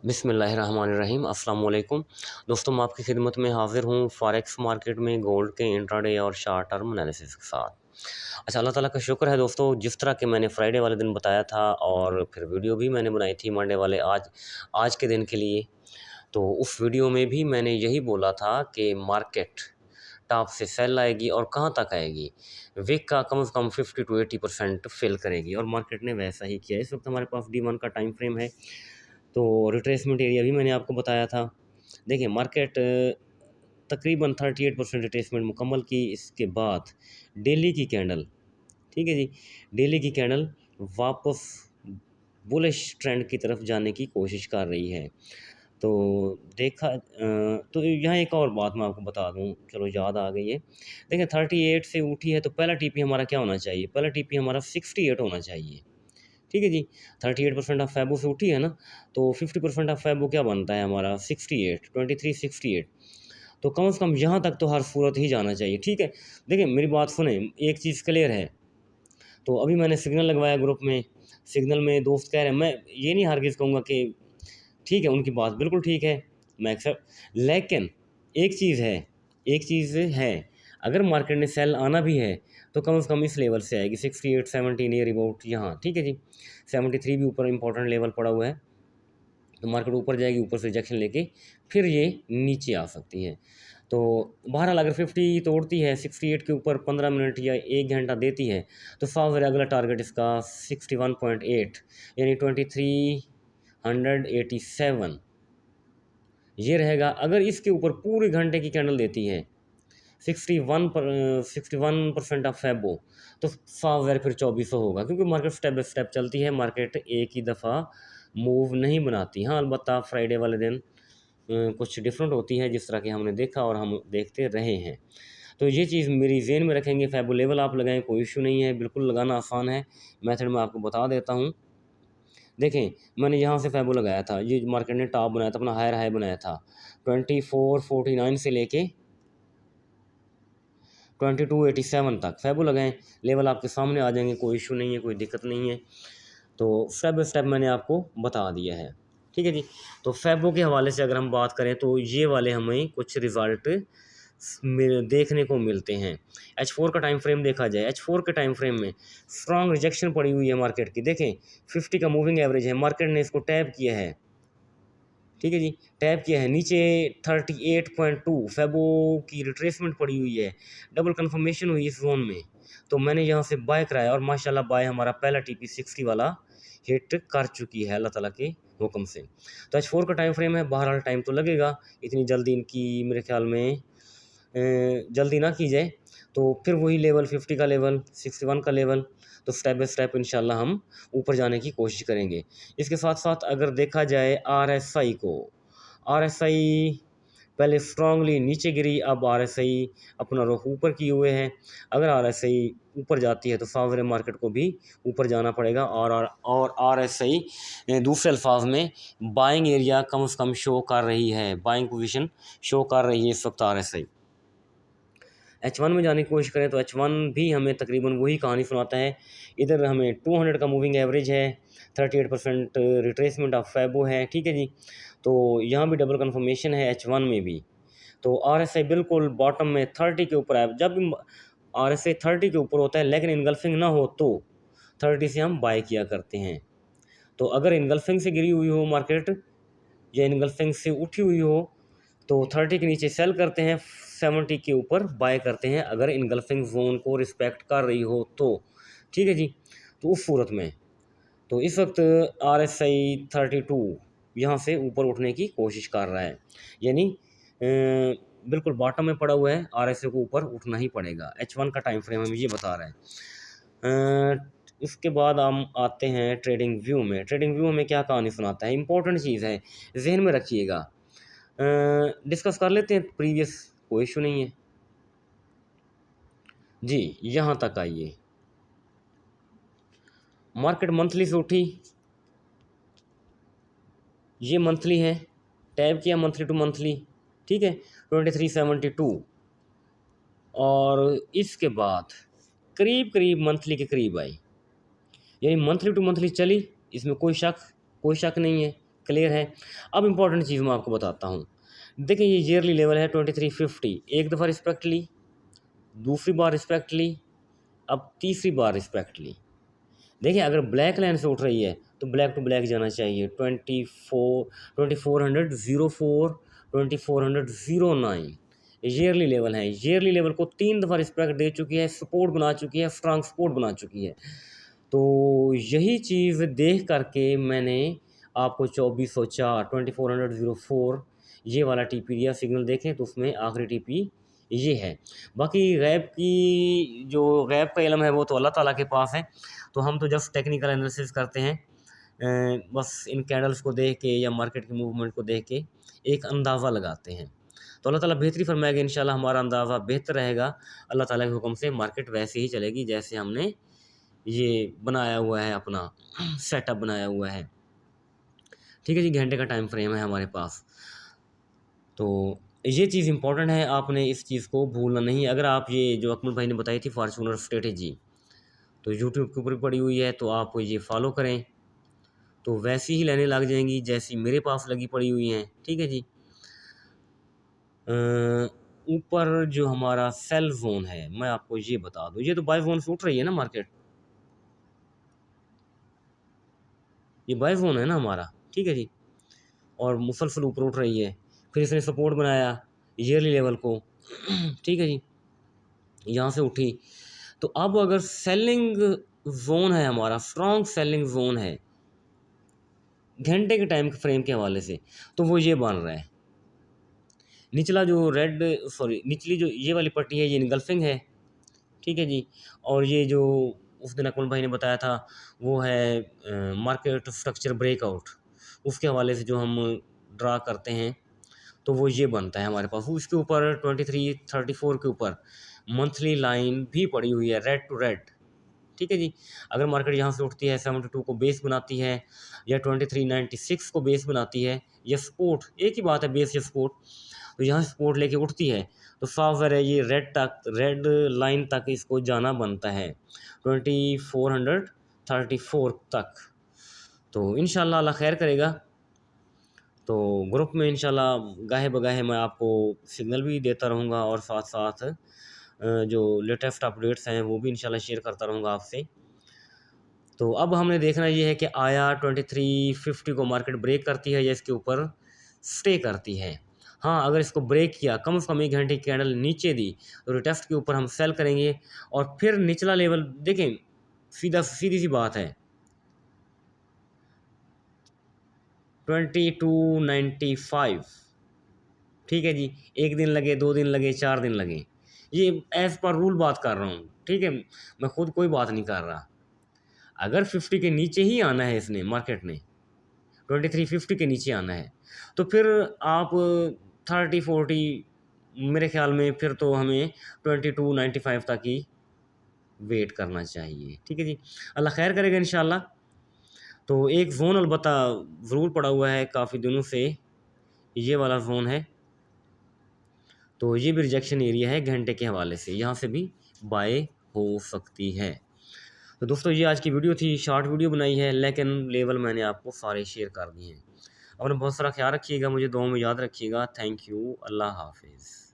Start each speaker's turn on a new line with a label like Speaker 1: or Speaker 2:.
Speaker 1: बिस्मिल्लाहिर्रहमानिर्रहीम अस्सलाम वालेकुम। दोस्तों, मैं आपकी खिदमत में हाज़िर हूँ फॉरेक्स मार्केट में गोल्ड के इंट्राडे और शॉर्ट टर्म एनालिसिस के साथ। अच्छा, अल्लाह ताला का शुक्र है दोस्तों, जिस तरह के मैंने फ्राइडे वाले दिन बताया था और फिर वीडियो भी मैंने बनाई थी मंडे वाले आज आज के दिन के लिए। तो उस वीडियो में भी मैंने यही बोला था कि मार्केट टॉप से सेल आएगी और कहाँ तक आएगी, विक का कम से कम 50 टू 80% फिल करेगी और मार्केट ने वैसा ही किया। इस वक्त हमारे पास D1 का टाइम फ्रेम है, तो रिट्रेसमेंट एरिया भी मैंने आपको बताया था। देखिए, मार्केट तकरीबन 38% रिट्रेसमेंट मुकम्मल की। इसके बाद डेली की कैंडल, ठीक है जी, डेली की कैंडल वापस बुलिश ट्रेंड की तरफ जाने की कोशिश कर रही है। तो तो यहाँ एक और बात मैं आपको बता दूँ, चलो याद आ गई है। देखिए, 38 से उठी है तो पहला टीपी हमारा क्या होना चाहिए? पहला टीपी हमारा 68 होना चाहिए। ठीक है जी, 38% ऑफ फैबो से उठी है ना, तो 50% ऑफ फैबो क्या बनता है हमारा? 68, 2368। तो कम से कम यहाँ तक तो हर सूरत ही जाना चाहिए, ठीक है। देखिए, मेरी बात सुने, एक चीज़ क्लियर है। तो अभी मैंने सिग्नल लगवाया ग्रुप में, सिग्नल में दोस्त कह रहे हैं, मैं ये नहीं हरगिज़ कहूँगा कि ठीक है, उनकी बात बिल्कुल ठीक है, मैं एक्सेप्ट, लेकिन एक चीज़ है, अगर मार्केट ने सेल आना भी है तो कम से कम इस लेवल से आएगी, 68 17 नियर अबाउट यहाँ, ठीक है जी। 73 भी ऊपर इंपॉर्टेंट लेवल पड़ा हुआ है, तो मार्केट ऊपर जाएगी, ऊपर से रिजेक्शन लेके फिर ये नीचे आ सकती है। तो बहरहाल अगर 50 तोड़ती है, 68 के ऊपर 15 मिनट या 1 घंटा देती है, तो साफ ज़रा अगला टारगेट इसका 61.8 यानी 2387 ये रहेगा। अगर इसके ऊपर पूरे घंटे की कैंडल देती है 61% ऑफ फैबो, तो साफ ज़रा फिर 2400 होगा, क्योंकि मार्केट स्टेप बाय स्टेप चलती है, मार्केट एक ही दफ़ा मूव नहीं बनाती। हाँ, अलबत्ता फ्राइडे वाले दिन कुछ डिफरेंट होती है, जिस तरह के हमने देखा और हम देखते रहे हैं। तो ये चीज़ मेरी ज़हन में रखेंगे। फैबो लेवल आप लगाएं, कोई इशू नहीं है, बिल्कुल लगाना आसान है। मेथड मैं आपको बता देता हूँ। देखें, मैंने यहाँ से फैबो लगाया था, ये मार्केट ने टॉप बनाया था, अपना हायर हाई बनाया था 2449 से लेके 2287 तक फैबो लगाएं, लेवल आपके सामने आ जाएंगे, कोई इशू नहीं है, कोई दिक्कत नहीं है। तो स्टेप बाय स्टेप मैंने आपको बता दिया है, ठीक है जी। तो फैबो के हवाले से अगर हम बात करें तो ये वाले हमें कुछ रिज़ल्ट देखने को मिलते हैं। H4 का टाइम फ्रेम देखा जाए, H4 के टाइम फ्रेम में स्ट्रॉन्ग रिजेक्शन पड़ी हुई है मार्केट की। देखें, 50 का मूविंग एवरेज है, मार्केट ने इसको टैप किया है, ठीक है जी, टैप किया है नीचे 38.2 फैबो की रिट्रेसमेंट पड़ी हुई है, डबल कंफर्मेशन हुई इस जोन में। तो मैंने यहाँ से बाय कराया और माशाल्लाह बाय हमारा पहला टीपी 60 वाला हिट कर चुकी है अल्लाह ताला के हुक्म से। तो H4 का टाइम फ्रेम है, बहरहाल टाइम तो लगेगा, इतनी जल्दी इनकी मेरे ख्याल में जल्दी ना की जाए। तो फिर वही लेवल 50 का लेवल, 61 का लेवल, तो स्टेप बाय स्टेप इंशाल्लाह हम ऊपर जाने की कोशिश करेंगे। इसके साथ साथ अगर देखा जाए RSI को, RSI पहले स्ट्रांगली नीचे गिरी, अब RSI अपना रुख ऊपर किए हुए हैं। अगर RSI ऊपर जाती है तो सावरे मार्केट को भी ऊपर जाना पड़ेगा और RSI दूसरे अल्फाज में बाइंग एरिया कम से कम शो कर रही है, बाइंग पोजीशन शो कर रही है इस वक्त RSI। H1 में जाने की कोशिश करें तो H1 भी हमें तकरीबन वही कहानी सुनाता है। इधर हमें 200 का मूविंग एवरेज है, 38% रिट्रेसमेंट ऑफ फैबो है, ठीक है जी। तो यहाँ भी डबल कन्फर्मेशन है H1 में भी। तो RSI बिल्कुल बॉटम में 30 के ऊपर है। जब भी RSI 30 के ऊपर होता है लेकिन इनगल्फिंग ना हो तो 30 से हम बाय किया करते हैं। तो अगर इनगल्फिंग से गिरी हुई हो मार्केट या इनगल्फिंग से उठी हुई हो तो 30 के नीचे सेल करते हैं, 70 के ऊपर बाय करते हैं, अगर इनगल्फिंग जोन को रिस्पेक्ट कर रही हो तो, ठीक है जी। तो उस सूरत में तो इस वक्त RSI 32 यहाँ से ऊपर उठने की कोशिश कर रहा है, यानी बिल्कुल बॉटम में पड़ा हुआ है, RSI को ऊपर उठना ही पड़ेगा। H1 का टाइम फ्रेम हमें ये बता रहा है। इसके बाद हम आते हैं ट्रेडिंग व्यू में। ट्रेडिंग व्यू में क्या कहानी सुनाता है, इंपॉर्टेंट चीज़ है, जहन में रखिएगा। डिस्कस कर लेते हैं प्रीवियस, कोई इशू नहीं है जी। यहाँ तक आइए, मार्केट मंथली से उठी, ये मंथली है, टैब किया मंथली टू मंथली, ठीक है, 2372, और इसके बाद करीब करीब मंथली के करीब आई, यानी मंथली टू मंथली चली, इसमें कोई शक नहीं है, क्लियर है। अब इम्पॉर्टेंट चीज़ मैं आपको बताता हूँ। देखिए ये ईयरली लेवल है 2350, एक दफ़ा रिस्पेक्ट ली, दूसरी बार रिस्पेक्ट ली, अब तीसरी बार रिस्पेक्ट ली। देखिए अगर ब्लैक लाइन से उठ रही है तो ब्लैक टू ब्लैक जाना चाहिए, 2400 2409 ईयरली लेवल है। ईयरली लेवल को 3 दफ़ा रिस्पेक्ट दे चुकी है, सपोर्ट बना चुकी है, स्ट्रांग सपोर्ट बना चुकी है। तो यही चीज़ देख करके मैंने आपको 2404 2404 ये वाला टीपी दिया। सिग्नल देखें तो उसमें आखिरी टीपी ये है। बाकी गैब की जो गैब का इल्म है वो तो अल्लाह ताला के पास है, तो हम तो जस्ट टेक्निकल एनालिसिस करते हैं। बस इन कैंडल्स को देख के या मार्केट की मूवमेंट को देख के एक अंदाज़ा लगाते हैं। तो अल्लाह ताला बेहतरी फरमाएगा, इंशाल्लाह हमारा अंदाज़ा बेहतर रहेगा। अल्लाह ताला के हुक्म से मार्केट वैसे ही चलेगी जैसे हमने ये बनाया हुआ है, अपना सेटअप बनाया हुआ है। ठीक है जी, घंटे का टाइम फ्रेम है हमारे पास। तो ये चीज़ इंपॉर्टेंट है, आपने इस चीज़ को भूलना नहीं। अगर आप ये जो अकमल भाई ने बताई थी फॉर्च्यूनर स्ट्रेटेजी, तो यूट्यूब के ऊपर पड़ी हुई है, तो आप ये फॉलो करें तो वैसी ही लेने लग जाएंगी जैसी मेरे पास लगी पड़ी हुई हैं। ठीक है जी। ऊपर जो हमारा सेल जोन है मैं आपको ये बता दूं, ये तो बाय जोन से उठ रही है ना मार्केट, ये बाय जोन है ना हमारा। ठीक है जी, और मुसलसल ऊपर उठ रही है, फिर इसने सपोर्ट बनाया ईयरली लेवल को। ठीक है जी, यहाँ से उठी, तो अब अगर सेलिंग जोन है हमारा, स्ट्रॉन्ग सेलिंग जोन है घंटे के टाइम फ्रेम के हवाले से, तो वो ये बन रहा है। निचला जो निचली जो ये वाली पट्टी है ये इनगल्फिंग है। ठीक है जी, और ये जो उस दिन अकमल भाई ने बताया था वो है मार्केट स्ट्रक्चर ब्रेकआउट, उसके हवाले से जो हम ड्रा करते हैं तो वो ये बनता है हमारे पास। उसके ऊपर 2334 के ऊपर मंथली लाइन भी पड़ी हुई है, रेड टू रेड। ठीक है जी, अगर मार्केट यहाँ से उठती है 72 को बेस बनाती है या 2396 को बेस बनाती है या सपोर्ट, एक ही बात है बेस या सपोर्ट, तो यहाँ सपोर्ट लेके उठती है तो साफ ज़रा ये रेड लाइन तक इसको जाना बनता है 2434 तक। तो इंशाल्लाह अल्लाह खैर करेगा। तो ग्रुप में इंशाल्लाह गाहे बगाहे मैं आपको सिग्नल भी देता रहूँगा और साथ साथ जो लेटेस्ट अपडेट्स हैं वो भी इंशाल्लाह शेयर करता रहूँगा आपसे। तो अब हमने देखना ये है कि आया 2350 को मार्केट ब्रेक करती है या इसके ऊपर स्टे करती है। हाँ, अगर इसको ब्रेक किया, कम से कम 1 घंटे की कैंडल नीचे दी, तो रिटेस्ट के ऊपर हम सेल करेंगे और फिर निचला लेवल देखें, सीधी सी बात है 2295। ठीक है जी, 1 दिन लगे, 2 दिन लगे, 4 दिन लगे, ये एज़ पर रूल बात कर रहा हूँ। ठीक है, मैं खुद कोई बात नहीं कर रहा। अगर 50 के नीचे ही आना है इसने, मार्केट ने 2350 के नीचे आना है, तो फिर आप 30-40 मेरे ख्याल में फिर तो हमें 2295 तक ही वेट करना चाहिए। ठीक है जी, अल्लाह खैर करेगा इंशाल्लाह। तो एक ज़ोन अलबत्ता ज़रूर पड़ा हुआ है काफ़ी दिनों से, ये वाला ज़ोन है, तो ये भी रिजेक्शन एरिया है घंटे के हवाले से, यहाँ से भी बाय हो सकती है। तो दोस्तों ये आज की वीडियो थी, शॉर्ट वीडियो बनाई है लेकिन लेवल मैंने आपको सारे शेयर कर दिए हैं। अपना बहुत सारा ख्याल रखिएगा, मुझे दुआओं में याद रखिएगा। थैंक यू, अल्लाह हाफिज़।